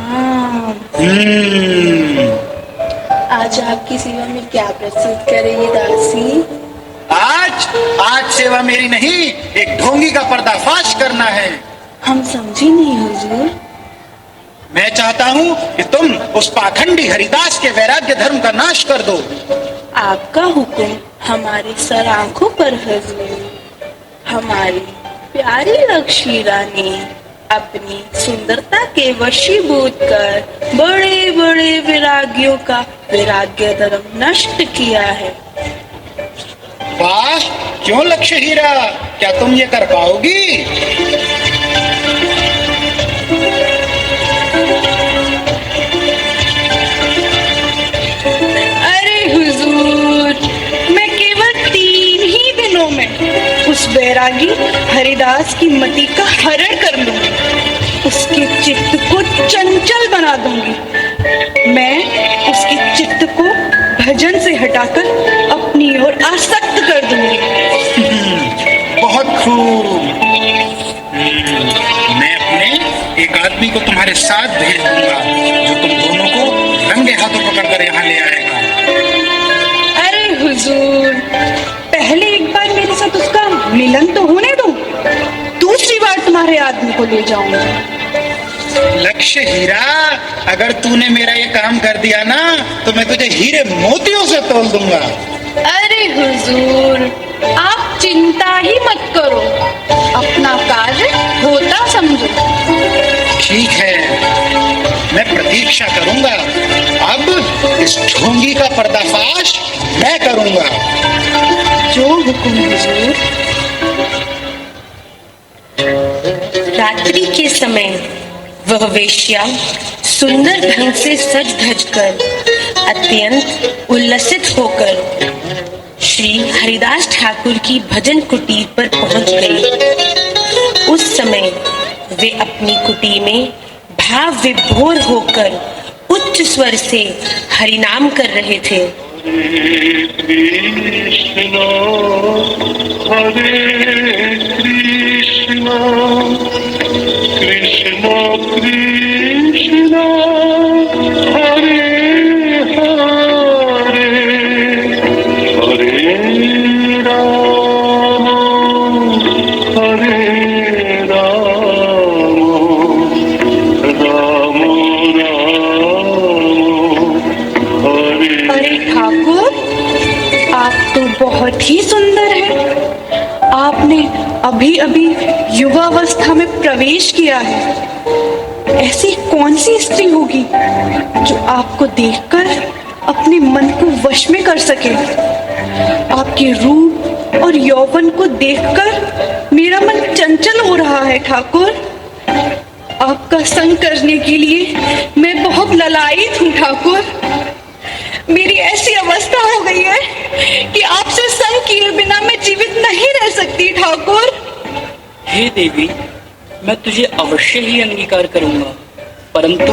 सलाम। आज आपकी सेवा में क्या प्रस्तुत करेगी दासी? आज आज सेवा मेरी नहीं, एक ढोंगी का पर्दाफाश करना है। हम समझी नहीं हुजूर। मैं चाहता हूँ कि तुम उस पाखंडी हरिदास के वैराग्य धर्म का नाश कर दो। आपका हुक्म हमारे सर आंखों पर हुजूर। हमारी प्यारी लक्ष्मी रानी अपनी सुंदरता के वशीभूत कर बड़े बड़े वैराग्यों का वैराग्य धर्म नष्ट किया है। वाह, क्यों लक्ष्य हीरा, क्या तुम ये कर पाओगी? अरे हुजूर, मैं केवल 3 ही दिनों में उस बैरागी हरिदास की मति का हरण कर लूंगी, उसके चित्त को चंचल बना दूंगी। मैं उसके चित्त को भजन से हटाकर अपनी ओर आसक्त कर दूंगी। बहुत खूब। मैं अपने एक आदमी को तुम्हारे साथ भेज दूंगा, जो तुम दोनों को रंगे हाथों पकड़कर यहाँ ले आएगा। अरे हुजूर, पहले एक बार मेरे साथ उसका मिलन तो होने दो, दूसरी बार तुम्हारे आदमी को ले जाऊंगा। लक्ष्य हीरा, अगर तूने मेरा ये काम कर दिया ना, तो मैं तुझे हीरे मोतियों से तोल दूंगा। अरे हुजूर, आप चिंता ही मत करो, अपना कार्य होता समझो। ठीक है, मैं प्रतीक्षा करूंगा। अब इस ढोंगी का पर्दाफाश मैं करूंगा। जो हुक्म हुजूर। रात्रि के समय वह वेश्या सुंदर ढंग से सज धज कर अत्यंत उल्लसित होकर श्री हरिदास ठाकुर की भजन कुटीर पर पहुंच गई। उस समय वे अपनी कुटी में भाव विभोर होकर उच्च स्वर से हरिनाम कर रहे थे। हरे कृष्णा कृष्णा कृष्णा हरे हरे हरे राम हरे राम राम राम हरे। अरे ठाकुर, आप तो बहुत ही सुंदर हैं। आपने अभी अभी युवावस्था में प्रवेश किया है। ऐसी कौन सी स्त्री होगी जो आपको देखकर अपने मन को वश में कर सके? आपके रूप और यौवन को देखकर मेरा मन चंचल हो रहा है ठाकुर। आपका संग करने के लिए मैं बहुत ललायित हूँ ठाकुर। मेरी ऐसी अवस्था हो गई है कि आपसे संग किए बिना मैं जीवित नहीं रह सकती ठाकुर। हे देवी, मैं तुझे अवश्य ही अंगीकार करूंगा, परंतु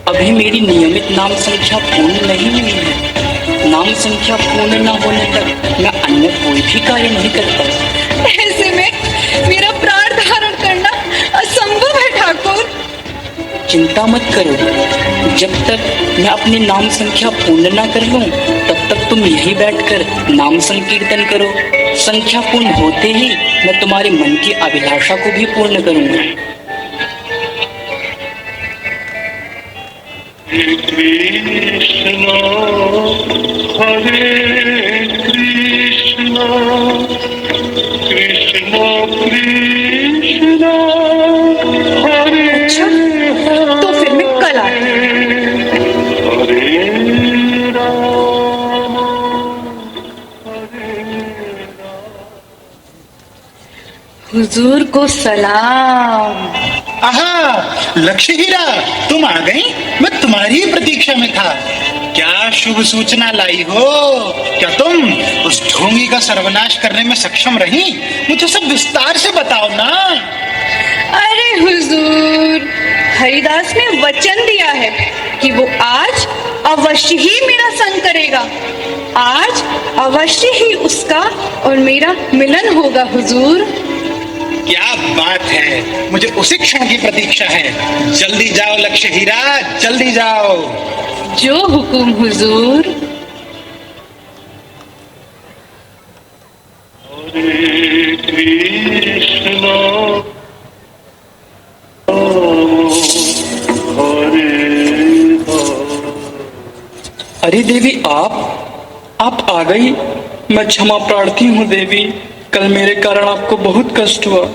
अभी मेरी नियमित नाम संख्या पूर्ण नहीं हुई है। नाम संख्या पूर्ण न होने तक मैं अन्य कोई भी कार्य नहीं करता। ऐसे में मेरा प्राण धारण करना असंभव है ठाकुर। चिंता मत करो, जब तक मैं अपनी नाम संख्या पूर्ण न कर लूं, तब तक तुम यही बैठकर नाम संकीर्तन करो। संख्या पूर्ण होते ही मैं तुम्हारे मन की अभिलाषा को भी पूर्ण करूंगा। कृष्णा हरे कृष्णा कृष्णा कृष्णा हरे। अच्छा, तो फिर मैं कल आती हूँ। हरे राम हरे राम। हुजूर को सलाम। आहा, लक्ष्य हीरा, तुम आ गई। मैं तुम्हारी प्रतीक्षा में था। क्या शुभ सूचना लाई हो? क्या तुम उस ढोंगी का सर्वनाश करने में सक्षम रही? मुझे सब विस्तार से बताओ ना। अरे हुजूर, हरिदास ने वचन दिया है कि वो आज अवश्य ही मेरा संग करेगा। आज अवश्य ही उसका और मेरा मिलन होगा हुजूर। क्या बात है, मुझे उसी क्षण की प्रतीक्षा है। जल्दी जाओ लक्ष्य हीरा, जल्दी जाओ। जो हुकुम हुजूर। हरे कृष्णा हरे अरे देवी, आप आ गई। मैं क्षमा प्रार्थी हूँ देवी। कल मेरे कारण आपको बहुत कष्ट हुआ।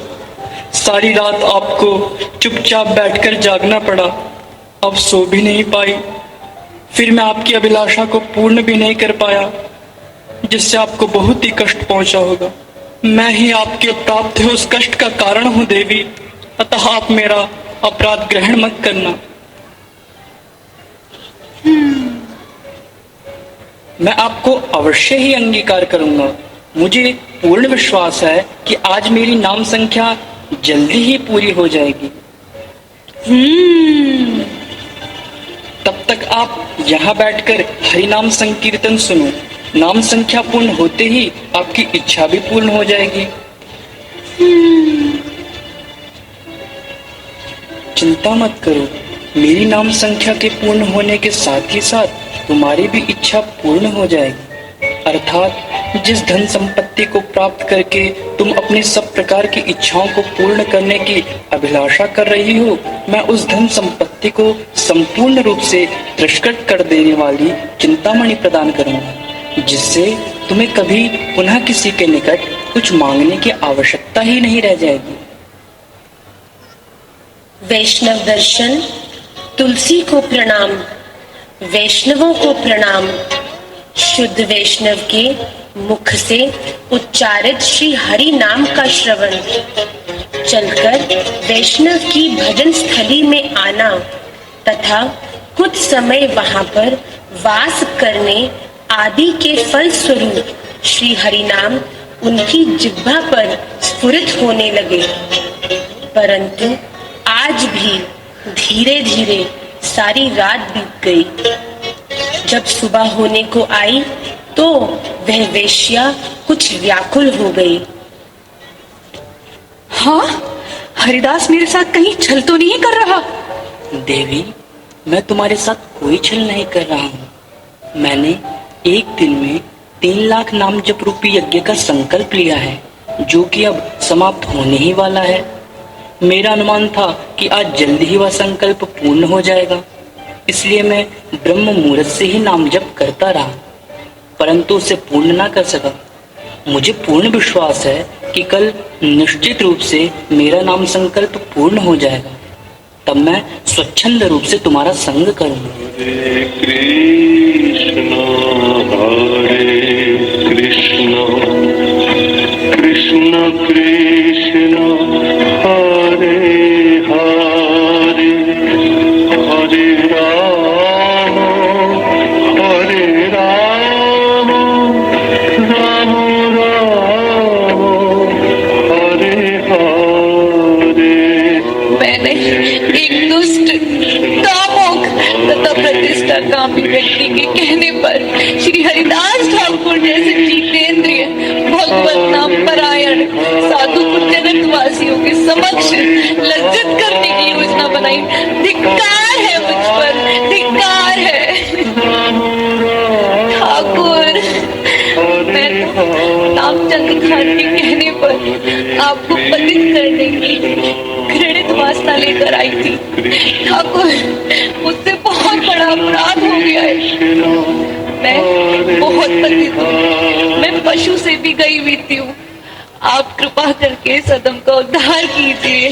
सारी रात आपको चुपचाप बैठकर जागना पड़ा। अब सो भी नहीं पाई। फिर मैं आपकी अभिलाषा को पूर्ण भी नहीं कर पाया, जिससे आपको बहुत ही कष्ट पहुंचा होगा। मैं ही आपके प्राप्त हुए उस कष्ट का कारण हूँ देवी। अतः आप मेरा अपराध ग्रहण मत करना। मैं आपको अवश्य ही अंगीकार करूंगा। मुझे पूर्ण विश्वास है कि आज मेरी नाम संख्या जल्दी ही पूरी हो जाएगी। तब तक आप यहाँ बैठकर हरि नाम संकीर्तन सुनो। नाम संख्या पूर्ण होते ही आपकी इच्छा भी पूर्ण हो जाएगी। चिंता मत करो, मेरी नाम संख्या के पूर्ण होने के साथ ही साथ तुम्हारी भी इच्छा पूर्ण हो जाएगी। अर्थात जिस धन संपत्ति को प्राप्त करके तुम अपनी सब प्रकार की इच्छाओं को पूर्ण करने की अभिलाषा कर रही हो, मैं उस धन संपत्ति को संपूर्ण रूप से तिरस्कृत कर देने वाली चिंतामणि प्रदान करूंगा, जिससे तुम्हें कभी पुनः किसी के निकट कुछ मांगने की आवश्यकता ही नहीं रह जाएगी। वैष्णव दर्शन, तुलसी को प्रणाम, वैष्णवों को प्रणाम। शुद्ध वैष्णव के मुख से उच्चारित श्री हरि नाम का श्रवण, चलकर वैष्णव की भजन स्थली में आना तथा कुछ समय वहां पर वास करने आदि के फल स्वरूप श्री हरि नाम उनकी जिह्वा पर स्फुरित होने लगे। परंतु आज भी धीरे धीरे सारी रात बीत गई। जब सुबह होने को आई तो वह वेश्या कुछ व्याकुल हो गई। हाँ, हरिदास मेरे साथ कहीं छल तो नहीं कर रहा? देवी, मैं तुम्हारे साथ कोई छल नहीं कर रहा हूँ। मैंने एक दिन में 3 लाख नाम जप रूपी यज्ञ का संकल्प लिया है, जो कि अब समाप्त होने ही वाला है। मेरा अनुमान था कि आज जल्दी ही वह संकल्प पूर्ण हो जाएगा, इसलिए मैं ब्रह्म मुहूर्त से ही नाम जप करता रहा, परंतु उसे पूर्ण ना कर सका। मुझे पूर्ण विश्वास है कि कल निश्चित रूप से मेरा नाम संकल्प पूर्ण हो जाएगा। तब मैं स्वच्छंद रूप से तुम्हारा संग करूंगा। हरे कृष्ण कृष्ण कृष्ण हरे हरे, हरे राम राम राम हरे हरे। मैंने एक दुष्ट, कामुक तथा प्रतिष्ठाकामी व्यक्ति के कहने पर श्री हरिदास ठाकुर जैसे जितेंद्रिय, भगवत नाम परायण साधु पुण्यरत वासियों के समक्ष लज्जित करने की योजना बनाई। धिक्कार है मुझ पर, धिक्कार है ठाकुर। मैं तो नामचंद खान के कहने पर आपको पतित करने की घृणित वासना लेकर आई थी। ठाकुर, मुझसे बहुत बड़ा अपराध हो गया है। मैं बहुत पतित हूँ, मैं पशु से भी गई बीती हूँ। आप कृपा करके सदम का उद्धार कीजिए।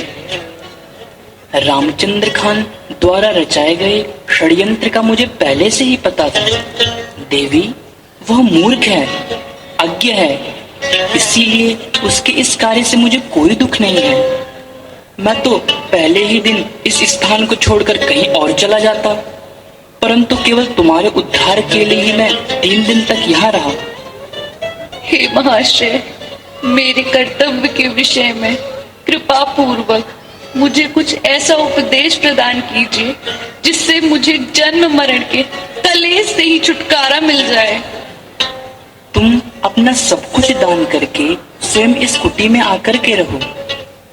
रामचंद्र खान द्वारा रचाए गए षड्यंत्र का मुझे पहले से ही पता था। देवी, वह मूर्ख है, अज्ञ है, इसीलिए उसके इस कार्य से मुझे कोई दुख नहीं है। मैं तो पहले ही दिन इस स्थान को छोड़कर कहीं और चला जाता, परंतु केवल तुम्हारे उद्धार के लिए ही मैं 3 दिन तक यहाँ रहा। हे महाशय, मेरे कर्तव्य के विषय में कृपा पूर्वक मुझे कुछ ऐसा उपदेश प्रदान कीजिए जिससे मुझे जन्म मरण के कलेश से ही छुटकारा मिल जाए। तुम अपना सब कुछ दान करके स्वयं इस कुटी में आकर के रहो।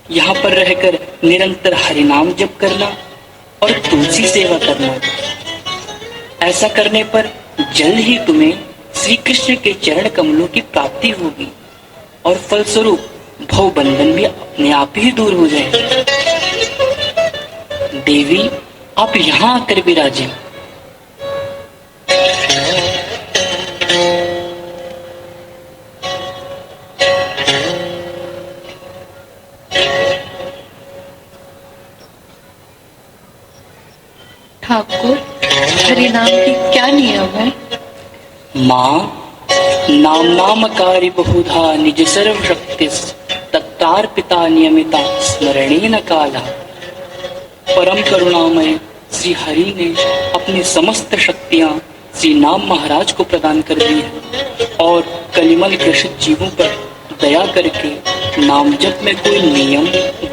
यहाँ पर रहकर निरंतर हरि नाम जप करना और तुलसी सेवा करना। ऐसा करने पर जल्द ही तुम्हें श्री कृष्ण के चरण कमलों की प्राप्ति होगी और फलस्वरूप भव बंधन भी अपने आप ही दूर हो जाएगा। देवी, आप यहाँ आकर विराजें। ठाकुर, हरिनाम की क्या नियम है? माँ, नाम नामकारी बहुधा निज सर्व शक्तिस तत्तार पिता नियमिता स्मरणेन काला। परम करुणामय श्री हरि ने अपनी समस्त शक्तियां श्री नाम महाराज को प्रदान कर दी है और कलिमल ग्रसित जीवों पर दया करके नाम जप में कोई नियम,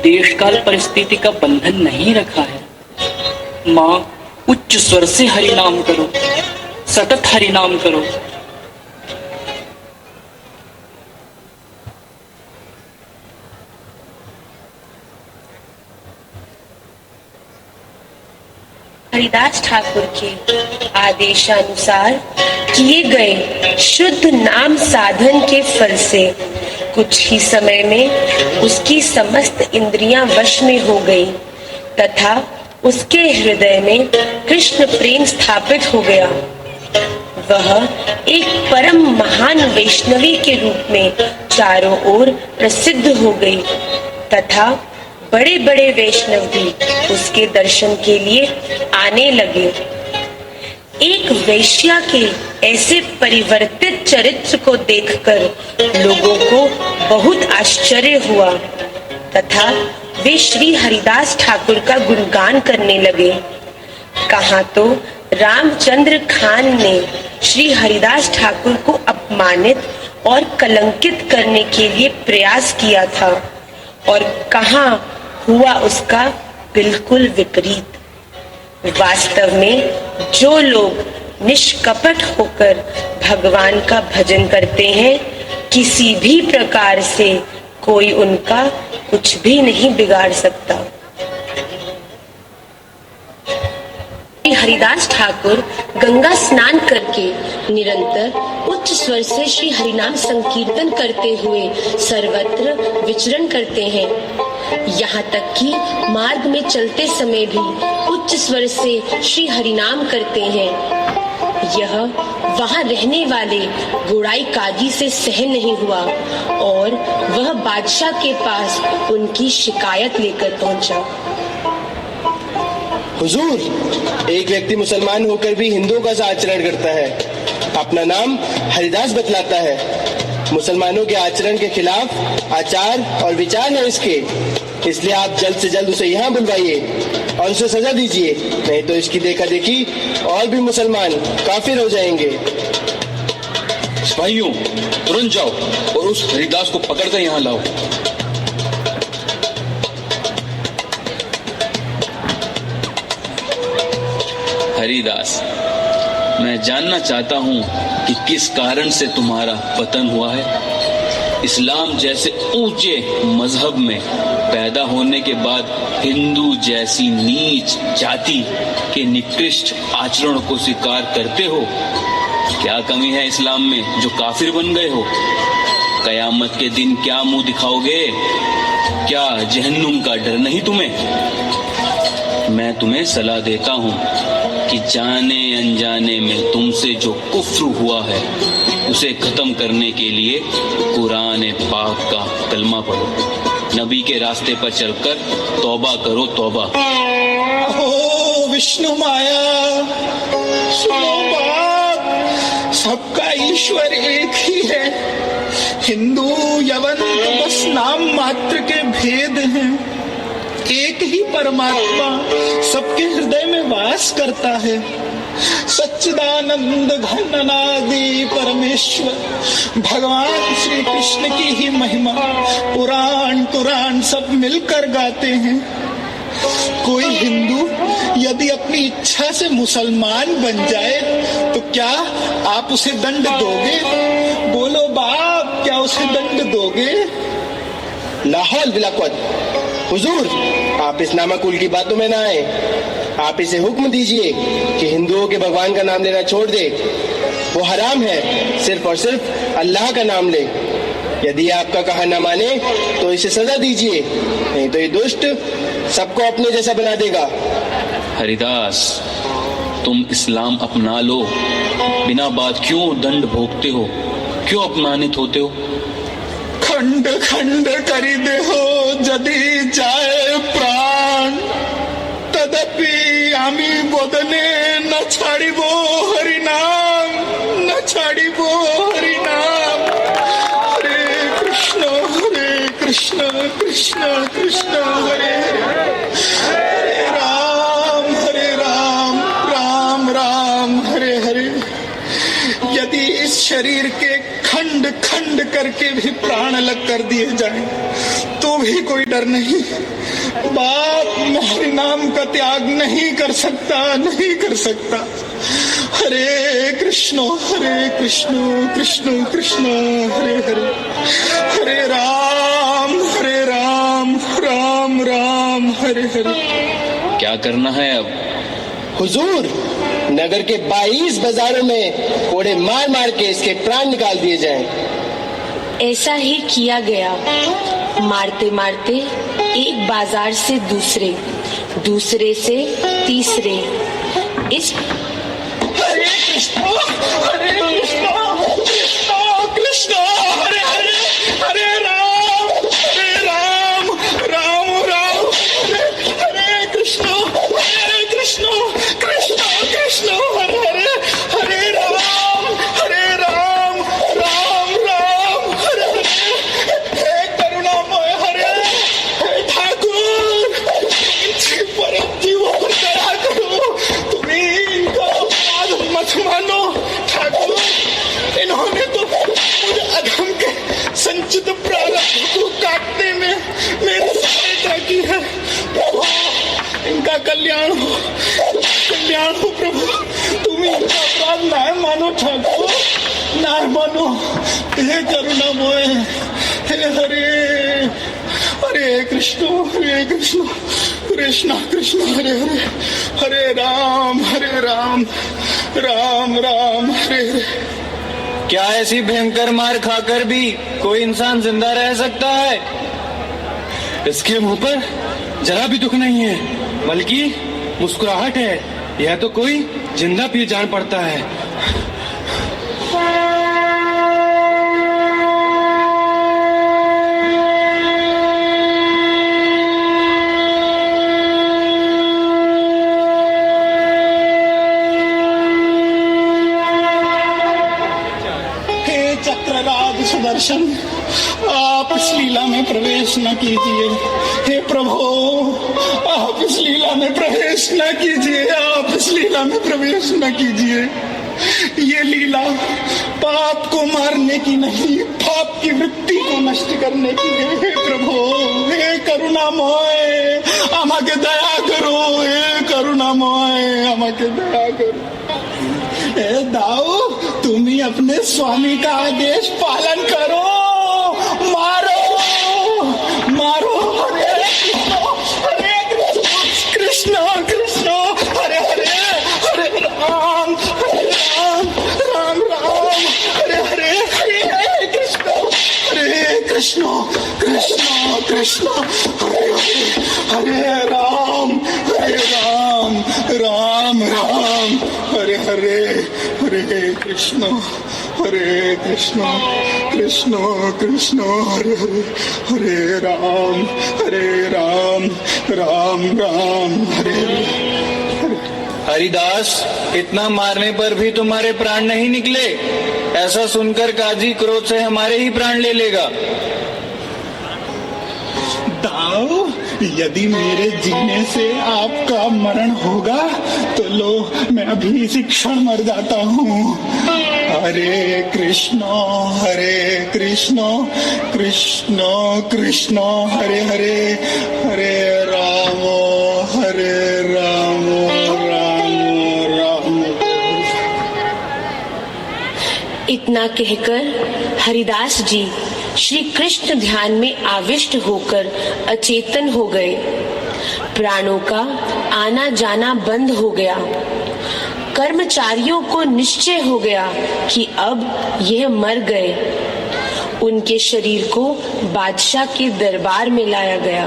देश काल परिस्थिति का बंधन नहीं रखा है। माँ, उच्च स्वर से हरि नाम करो, सतत हरि नाम करो। हरिदास ठाकुर के आदेशानुसार किए गए शुद्ध नाम साधन के फल से कुछ ही समय में उसकी समस्त इंद्रियां वश में हो गई तथा उसके हृदय में कृष्ण प्रेम स्थापित हो गया। वह एक परम महान वैष्णवी के रूप में चारों ओर प्रसिद्ध हो गई तथा बड़े बड़े वैष्णव भी उसके दर्शन के लिए आने लगे। एक वैश्या के ऐसे परिवर्तित चरित्र को देखकर लोगों को बहुत आश्चर्य हुआ तथा वे श्री हरिदास ठाकुर का गुणगान करने लगे। कहाँ तो रामचंद्र खान ने श्री हरिदास ठाकुर को अपमानित और कलंकित करने के लिए प्रयास किया था और कहाँ हुआ उसका बिल्कुल विपरीत। वास्तव में जो लोग निष्कपट होकर भगवान का भजन करते हैं, किसी भी प्रकार से कोई उनका कुछ भी नहीं बिगाड़ सकता। हरिदास ठाकुर गंगा स्नान करके निरंतर उच्च स्वर से श्री हरिनाम संकीर्तन करते हुए सर्वत्र विचरण करते हैं। यहाँ तक कि मार्ग में चलते समय भी उच्च स्वर से श्री हरिनाम करते हैं। यह वहाँ रहने वाले गुड़ाई काजी से सहन नहीं हुआ और वह बादशाह के पास उनकी शिकायत लेकर पहुंचा। हुजूर, एक व्यक्ति मुसलमान होकर भी हिंदुओं का सा आचरण करता है, अपना नाम हरिदास बतलाता है। मुसलमानों के आचरण के खिलाफ आचार और विचार है इसके, इसलिए आप जल्द से जल्द उसे यहाँ बुलवाइए और उसे सजा दीजिए, नहीं तो इसकी देखा देखी और भी मुसलमान काफिर हो जाएंगे। सिपाहियों, तुरंत जाओ और उस हरिदास को पकड़कर यहाँ लाओ। हरिदास, मैं जानना चाहता हूँ कि किस कारण से तुम्हारा पतन हुआ है। इस्लाम जैसे ऊंचे मजहब में पैदा होने के बाद हिंदू जैसी नीच जाति के निकृष्ट आचरण को स्वीकार करते हो। क्या कमी है इस्लाम में जो काफिर बन गए हो? कयामत के दिन क्या मुंह दिखाओगे? क्या जहन्नुम का डर नहीं तुम्हें? मैं तुम्हें सलाह देता हूँ कि जाने अनजाने में तुमसे जो कुफ्र हुआ है उसे खत्म करने के लिए कुरान पाक का कलमा पढ़ो। नबी के रास्ते पर चलकर तौबा करो, तौबा। ओ विष्णु माया, सुनो बात, सबका ईश्वर एक ही है। हिंदू यवन तो बस नाम मात्र के भेद हैं। एक ही परमात्मा सबके हृदय में वास करता है। सच्चिदानंद घनादि परमेश्वर भगवान श्री कृष्ण की ही महिमा पुराण कुरान सब मिलकर गाते हैं। कोई हिंदू यदि अपनी इच्छा से मुसलमान बन जाए तो क्या आप उसे दंड दोगे? बोलो बाप, क्या उसे दंड दोगे? लाहौल बिला कुव्वत, हुजूर, आप इस नामाकुल की बातों में ना आए। आप इसे हुक्म दीजिए कि हिंदुओं के भगवान का नाम लेना छोड़ दे। वो हराम है, सिर्फ और सिर्फ अल्लाह का नाम ले। यदि आपका कहा न माने तो इसे सजा दीजिए, नहीं तो ये दुष्ट सबको अपने जैसा बना देगा। हरिदास, तुम इस्लाम अपना लो। बिना बात क्यों दंड भोगते हो, क्यों अपमानित होते हो? खंड खंड करी दे हो जदि जाए प्राण, तदपि आमी बोधने न छाड़िबो हरिनाम, न छाड़िबो हरिनाम। हरे कृष्ण कृष्ण कृष्ण हरे हरे, हरे राम राम राम हरे हरे। यदि इस शरीर के खंड खंड करके भी प्राण अलग कर दिए जाएं तो भी कोई डर नहीं। बाप मैं हरि नाम का त्याग नहीं कर सकता, नहीं कर सकता। हरे कृष्ण कृष्ण कृष्ण हरे हरे, हरे राम राम राम हरे हरे। क्या करना है अब? हुजूर, नगर के 22 बाजारों में कोड़े मार मार के इसके प्राण निकाल दिए जाएं। ऐसा ही किया गया। मारते मारते एक बाजार से दूसरे, दूसरे से तीसरे, इस हरे कृष्ण कृष्ण कृष्ण हरे हरे, हरे राम राम राम हरे कृष्ण कृष्ण कृष्ण हरे हरे, हरे राम राम राम हरे हरे। हे करुणामय हरे, हे ठाकुर, इनसे परम जीवों पर दया करो। तुम्ही इनका अपराध मत मानो ठाकुर। इन्होंने तो मुझे अधम के संचित प्रारब्ध को काटने में मेरी सहायता की है। प्रभु, इनका कल्याण हो प्रभु। तुम इनका अपराध न मानो ठाकुर, न मानो। हे करुणामय, हे हरे, हरे कृष्ण कृष्ण कृष्ण हरे हरे, हरे राम राम राम हरे हरे। क्या ऐसी भयंकर मार खाकर भी कोई इंसान जिंदा रह सकता है? इसके मुंह पर जरा भी दुख नहीं है, बल्कि मुस्कुराहट है। यह तो कोई जिंदा पी जान पड़ता है। चक्रराज सुदर्शन, आप इस लीला में प्रवेश न कीजिए। हे प्रभु, आप इस लीला में प्रवेश न कीजिए, आप इस लीला में प्रवेश न कीजिए। ये लीला पाप को मारने की नहीं, पाप की वृत्ति को नष्ट करने की है। हे प्रभु, हे करुणामय, আমাকে दया करो। हे करुणामय, আমাকে दया करो। ए दाऊ, तुम ही अपने स्वामी का आदेश पालन करो। मारो मारो, हरे कृष्ण कृष्ण हरे हरे, हरे राम राम राम हरे हरे, हरे कृष्ण कृष्ण कृष्ण हरे हरे, हरे राम राम राम हरे हरे, हरे कृष्ण कृष्ण कृष्ण हरे हरे, हरे राम राम राम हरे हरे। हरिदास, इतना मारने पर भी तुम्हारे प्राण नहीं निकले? ऐसा सुनकर काजी क्रोध से हमारे ही प्राण ले लेगा। दाऊ, यदि मेरे जीने से आपका मरण होगा तो लो, मैं अभी इसी क्षण मर जाता हूँ। हरे कृष्ण कृष्ण कृष्ण हरे हरे, हरे राम राम राम। इतना कहकर हरिदास जी श्री कृष्ण ध्यान में आविष्ट होकर अचेतन हो गए। प्राणों का आना जाना बंद हो गया। कर्मचारियों को निश्चय हो गया कि अब यह मर गए। उनके शरीर को बादशाह के दरबार में लाया गया।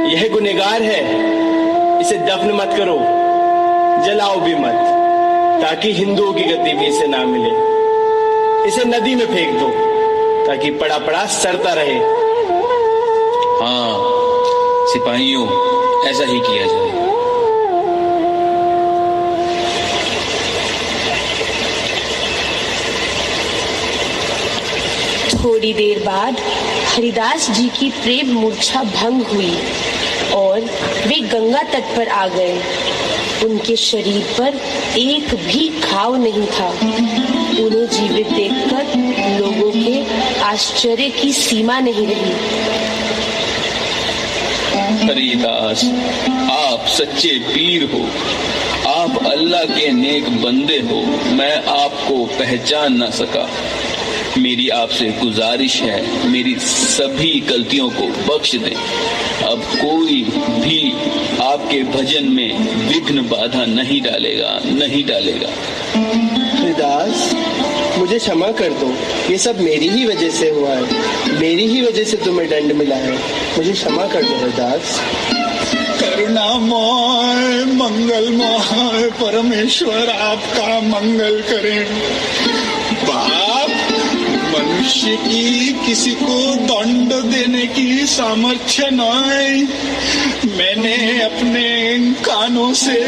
यह गुनहगार है, इसे दफन मत करो, जलाओ भी मत, ताकि हिंदुओं की गति भी इसे ना मिले। इसे नदी में फेंक दो, ताकि पड़ा पड़ा सड़ता रहे। हाँ सिपाहियों, ऐसा ही किया जाए। थोड़ी देर बाद हरिदास जी की प्रेम मूर्छा भंग हुई और वे गंगा तट पर आ गए। उनके शरीर पर एक भी घाव नहीं था। उन्हें जीवित देखकर लोगों के आश्चर्य की सीमा नहीं रही। हरिदास, आप सच्चे पीर हो, आप अल्लाह के नेक बंदे हो। मैं आपको पहचान ना सका। मेरी आपसे गुजारिश है, मेरी सभी गलतियों को बख्श दें। अब कोई भी आपके भजन में विघ्न बाधा नहीं डालेगा, नहीं डालेगा। हरिदास, मुझे क्षमा कर दो, ये सब मेरी ही वजह से हुआ है। मेरी ही वजह से तुम्हें दंड मिला है। मुझे क्षमा कर दो हरिदास। करुणामय मंगलमय परमेश्वर आपका मंगल करें। बाप, मनुष्य की किसी को दंड देने की सामर्थ्य नहीं। मैंने अपने कानों से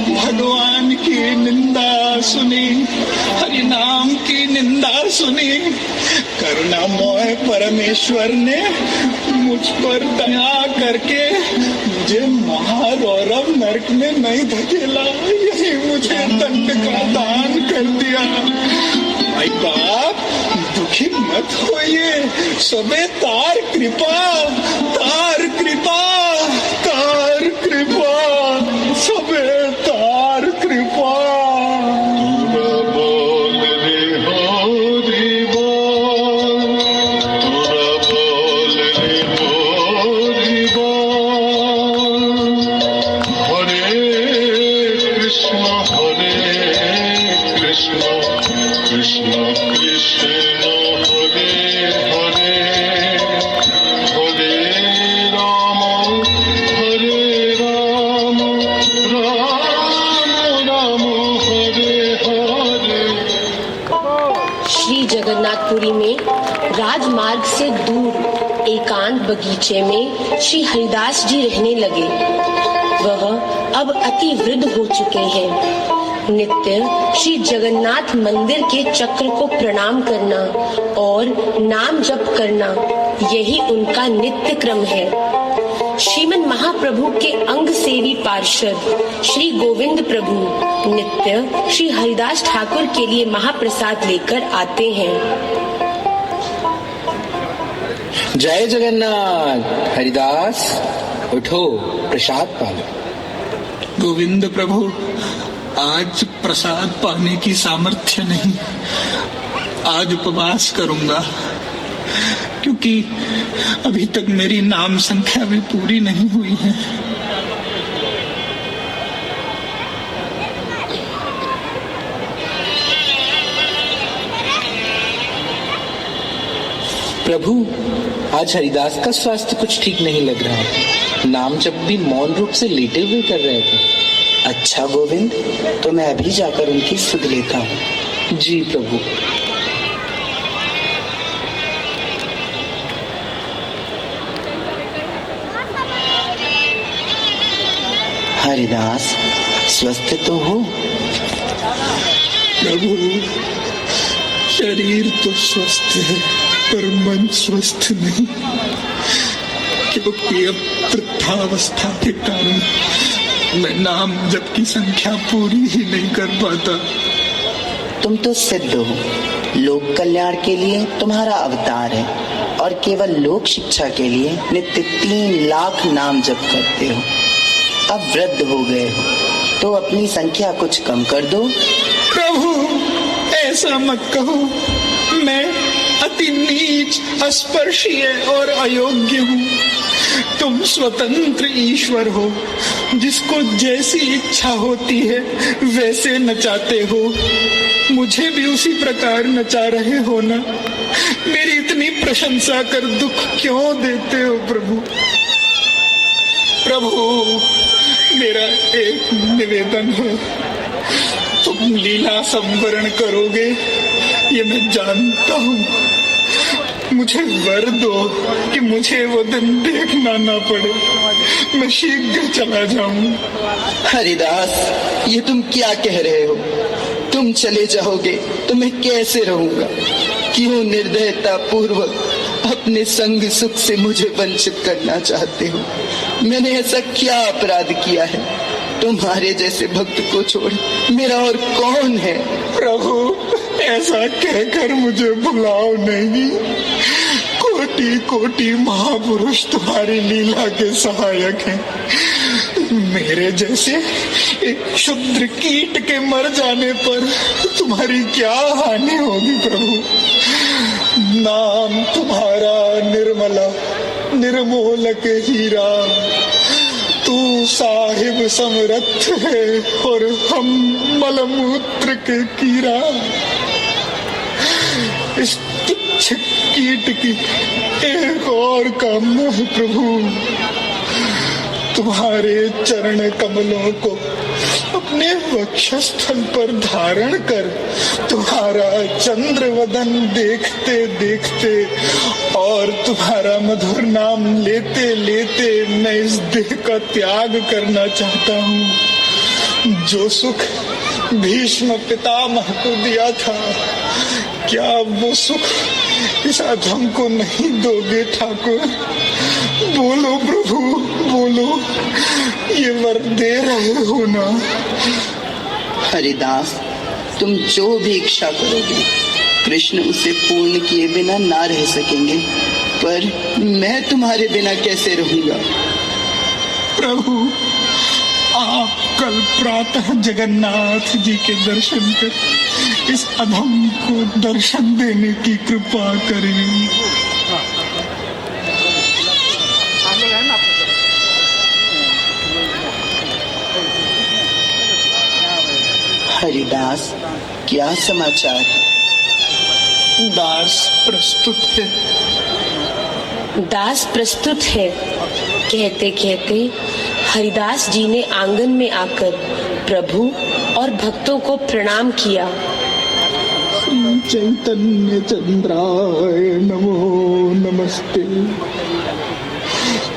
भगवान की निंदा सुनी, हरि नाम की निंदा सुनी। करुणामय परमेश्वर ने मुझ पर दया करके मुझे महारौरव नरक में नहीं धकेला, यही मुझे दंड का दान कर दिया। भाई बाप, दुखी मत होइए, सबे तार कृपा, तार कृपा, तार कृपा, सबे तार कृपा। जगन्नाथपुरी में राजमार्ग से दूर एकांत बगीचे में श्री हरिदास जी रहने लगे। वह अब अति वृद्ध हो चुके हैं। नित्य श्री जगन्नाथ मंदिर के चक्र को प्रणाम करना और नाम जप करना, यही उनका नित्य क्रम है। श्रीमन महाप्रभु के अंग सेवी पार्षद श्री गोविंद प्रभु नित्य श्री हरिदास ठाकुर के लिए महाप्रसाद लेकर आते हैं। जय जगन्नाथ। हरिदास, उठो, प्रसाद पालो। गोविंद प्रभु, आज प्रसाद पाने की सामर्थ्य नहीं। आज उपवास करूंगा, क्योंकि अभी तक मेरी नाम संख्या भी पूरी नहीं हुई है। प्रभु, आज हरिदास का स्वास्थ्य कुछ ठीक नहीं लग रहा। नाम जब भी मौन रूप से लेटे हुए कर रहे थे। अच्छा गोविंद, तो मैं अभी जाकर उनकी सुध लेता हूँ। जी प्रभु। हरिदास, स्वस्थ तो हो? प्रभु, शरीर तो स्वस्थ है, पर मन स्वस्थ नहीं, क्योंकि अब वृद्धावस्था के कारण मैं नाम जप की संख्या पूरी ही नहीं कर पाता। तुम तो सिद्ध हो, लोक कल्याण के लिए तुम्हारा अवतार है। और केवल लोक शिक्षा के लिए नित्य 3 लाख नाम जप करते हो। अब वृद्ध हो गए हो तो अपनी संख्या कुछ कम कर दो। प्रभु, ऐसा मत कहो। मैं अति नीच, अस्पर्शीय और अयोग्य हूँ। तुम स्वतंत्र ईश्वर हो, जिसको जैसी इच्छा होती है वैसे नचाते हो। मुझे भी उसी प्रकार नचा रहे हो ना। मेरी इतनी प्रशंसा कर दुख क्यों देते हो प्रभु? प्रभु, मेरा एक निवेदन है, तुम लीला संवरण करोगे ये मैं जानता हूँ। मुझे वर दो कि मुझे वो दिन देखना ना पड़े, मैं शीघ्र चला जाऊं। हरिदास, ये तुम क्या कह रहे हो? तुम चले जाओगे तो मैं कैसे रहूंगा? क्यों निर्दयता पूर्वक अपने संग सुख से मुझे वंचित करना चाहते हो? मैंने ऐसा क्या अपराध किया है? तुम्हारे जैसे भक्त को छोड़ मेरा और कौन है? प्रभु, ऐसा कहकर मुझे भुलाओ नहीं। कोटि कोटि महापुरुष तुम्हारी लीला के सहायक हैं। मेरे जैसे एक क्षुद्र कीट के मर जाने पर तुम्हारी क्या हानि होगी प्रभु? नाम तुम्हारा निर्मला निर्मोलक हीरा। तू साहिब समरथ है और हम मलमूत्र के कीड़ा। इस तुच्छ कीट की एक और कामना है प्रभु, तुम्हारे चरण कमलों को अपने वक्षस्थल पर धारण कर तुम्हारा चंद्र वदन देखते देखते और तुम्हारा मधुर नाम लेते लेते मैं इस देह का त्याग करना चाहता हूँ। जो सुख भीष्म पितामह को दिया था, क्या वो सुख इस अधम को नहीं दोगे ठाकुर? बोलो प्रभु, बोलो, ये वर दे रहे हो ना? हरिदास, तुम जो भी इच्छा करोगे कृष्ण उसे पूर्ण किए बिना ना रह सकेंगे, पर मैं तुम्हारे बिना कैसे रहूंगा? प्रभु, आप कल प्रातः जगन्नाथ जी के दर्शन कर इस अधम को दर्शन देने की कृपा करें। हरिदास, क्या समाचार है? दास प्रस्तुत है। दास प्रस्तुत है कहते कहते हरिदास जी ने आंगन में आकर प्रभु और भक्तों को प्रणाम किया। चैतन्य चंद्राय नमो नमस्ते।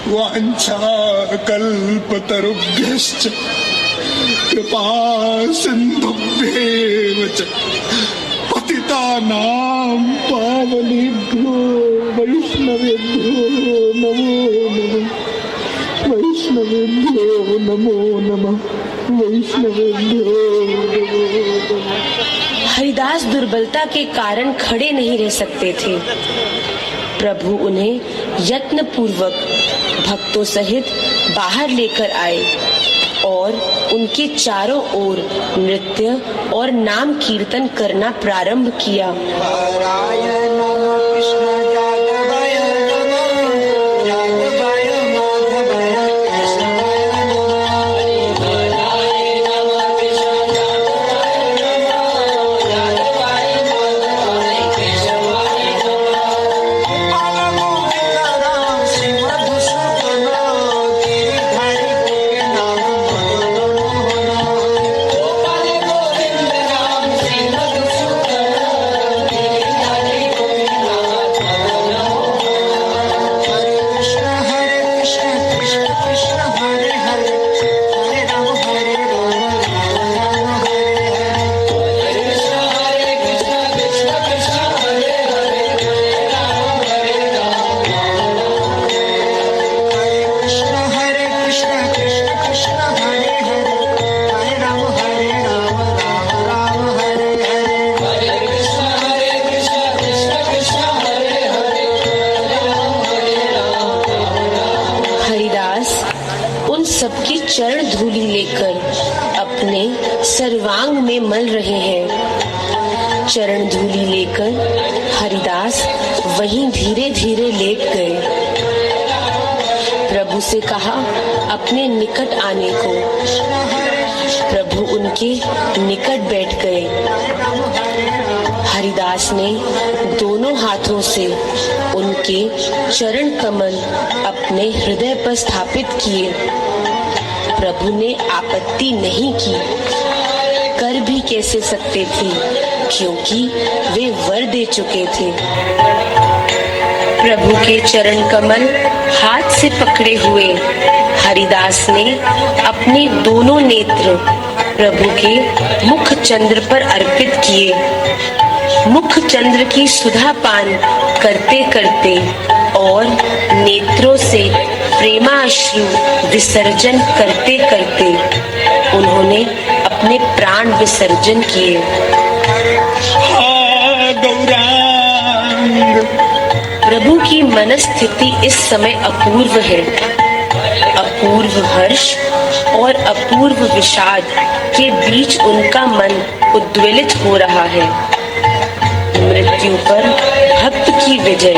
वांछा कल्पतरुभ्यश्च कृपा सिन्धुभ्येव च पतितानां पावनेभ्यो वैष्णवेभ्यो नमो नमः। वैष्णवेभ्यो नमो नमः। वैष्णवेभ्यो नमो नमः। हरिदास दुर्बलता के कारण खड़े नहीं रह सकते थे। प्रभु उन्हें यत्न पूर्वक भक्तों सहित बाहर लेकर आए और उनके चारों ओर नृत्य और नाम कीर्तन करना प्रारंभ किया। चरण धूलि लेकर अपने सर्वांग में मल रहे हैं। चरण धूलि लेकर हरिदास वहीं धीरे धीरे लेट गए। प्रभु से कहा अपने निकट आने को। प्रभु उनके निकट बैठ गए। हरिदास ने दोनों हाथों से उनके चरण कमल अपने हृदय पर स्थापित किए। प्रभु ने आपत्ति नहीं की, कर भी कैसे सकते थे, क्योंकि वे वर दे चुके थे। प्रभु के चरण कमल हाथ से पकड़े हुए हरिदास ने अपने दोनों नेत्र प्रभु के मुख चंद्र पर अर्पित किए। मुख चंद्र की सुधा पान करते करते और नेत्रों से प्रेमाश्रु विसर्जन करते करते उन्होंने अपने प्राण विसर्जन किए। गौरांग, प्रभु की मनस्थिति इस समय अपूर्व है। अपूर्व हर्ष और अपूर्व विषाद के बीच उनका मन उद्वेलित हो रहा है। मृत्यु पर भक्त की विजय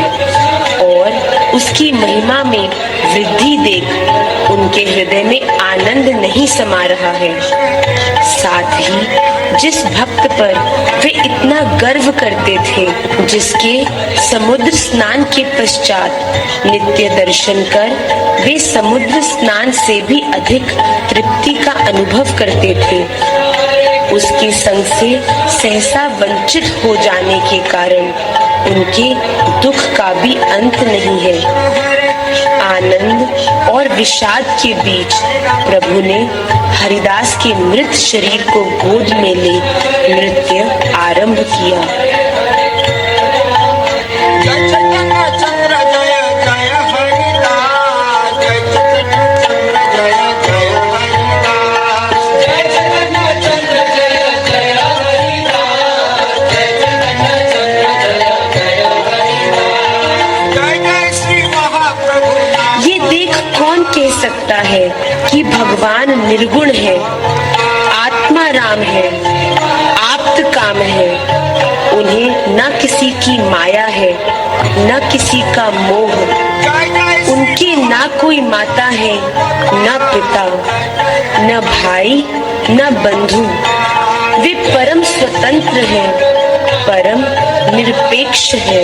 और उसकी महिमा में वृद्धि देख उनके हृदय में आनंद नहीं समा रहा है। साथ ही जिस भक्त पर वे इतना गर्व करते थे, जिसके समुद्र स्नान के पश्चात नित्य दर्शन कर वे समुद्र स्नान से भी अधिक तृप्ति का अनुभव करते थे, उसके संग से सहसा वंचित हो जाने के कारण उनके दुख का भी अंत नहीं है। आनंद और विषाद के बीच प्रभु ने हरिदास के मृत शरीर को गोद में ले नृत्य आरंभ किया। सकता है कि भगवान निर्गुण है, आत्मा राम है, आप्त काम है। उन्हें न किसी की माया है, न किसी का मोह। उनके ना कोई माता है, न पिता, न भाई, न बंधु। वे परम स्वतंत्र हैं, परम निरपेक्ष है।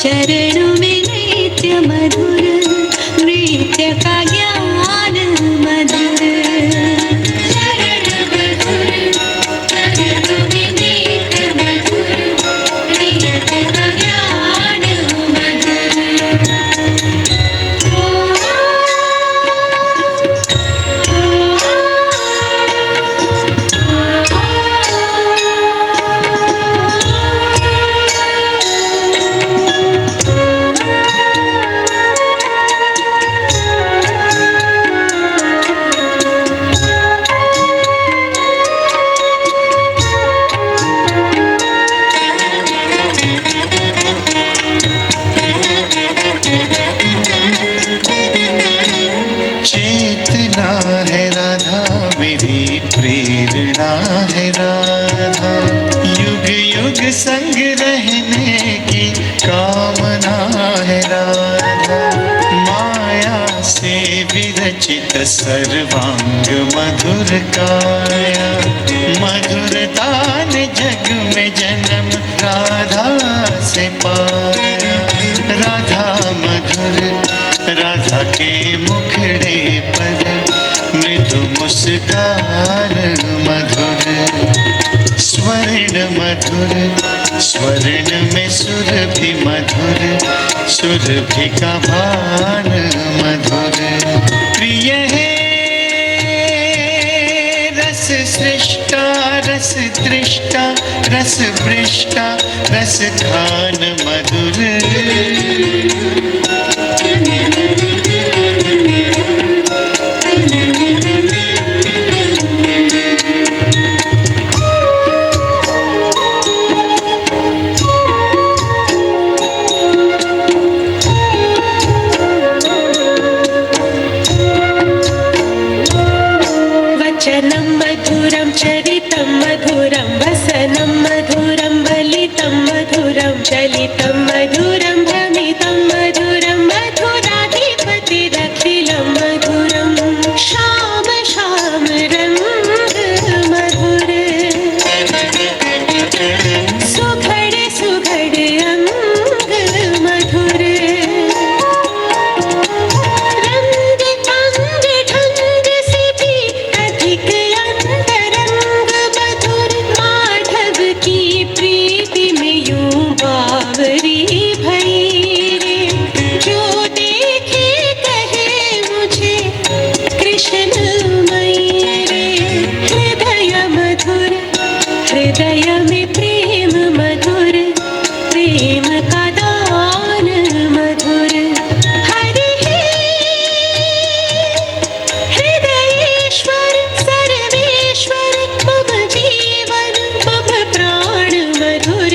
चरणों में नित्य मधुर नृत्य का ज्ञान मधुर चरण मधुर चरणों में नित्य मधुर नृत्य का ज्ञान मधुर चेतना है राधा मेरी प्रेरणा है राधा युग युग संग रहने की कामना है राधा माया से विरचित सर्वांग मधुर काया मधुरता ने जग में जन्म राधा से पाया राधा मधुर राधा के मुखड़े पर मृदु मुस्कान मधुर स्वर्ण मधुर स्वर्ण में सुरभि मधुर सुरभि का भान मधुर प्रिय है रस सृष्टा रस दृष्टा रस भ्रष्टा रस खान मधुर वचनं मधुरं चरितं मधुरं वसनं मधुरं वलितं मधुरं चलितं मधुरं भ्रमितं मधुरं मधुराधिपतिरखिलं मधुरं श्याम श्याम रंग मधुर सुघड़ सुघड़ अंग मधुर रंग अंग ढंग से भी अधिक अंतरंग मधुर माधव की प्रीति में यूं बावरी भई रे जो देखे कहे मुझे कृष्ण मई रे हृदय मधुर हृदय में प्रेम मधुर प्रेम का दान मधुर हरि हे हृदयेश्वर सर्वेश्वर मम जीवन मम प्राण मधुर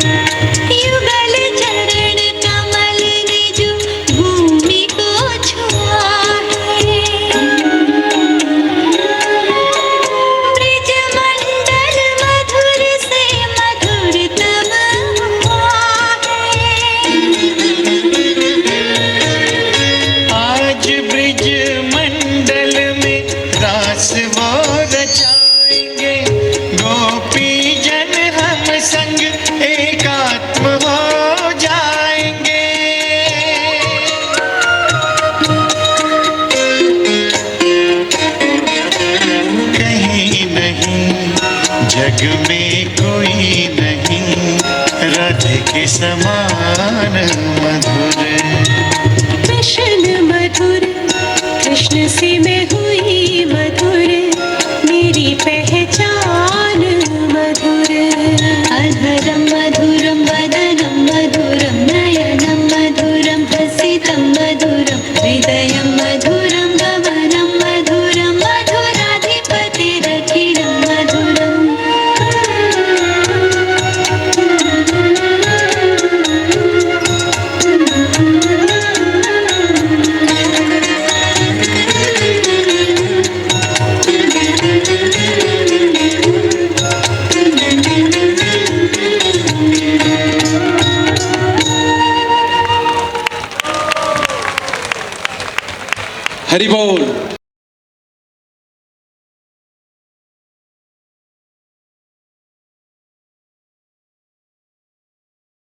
युगल चरण कमल निज भूमि को छुआए ब्रज मंडल मधुर से मधुरतम आज ब्रिज मंडल में रास वो रचाएंगे गोपी जन हम संग एकात्म हो जाएंगे कहीं नहीं जग में कोई नहीं राधे के समान मधुर कृष्ण मधुर कृष्ण से मैं हुई मधुर मेरी पहचान मधुर अधरं मधुरं वदनं मधुरं नयनं मधुरं हसितं मधुरं हृदयं मधुरं गमनं मधुरं मधुराधिपतिरखिलं मधुरम् हरि बोल।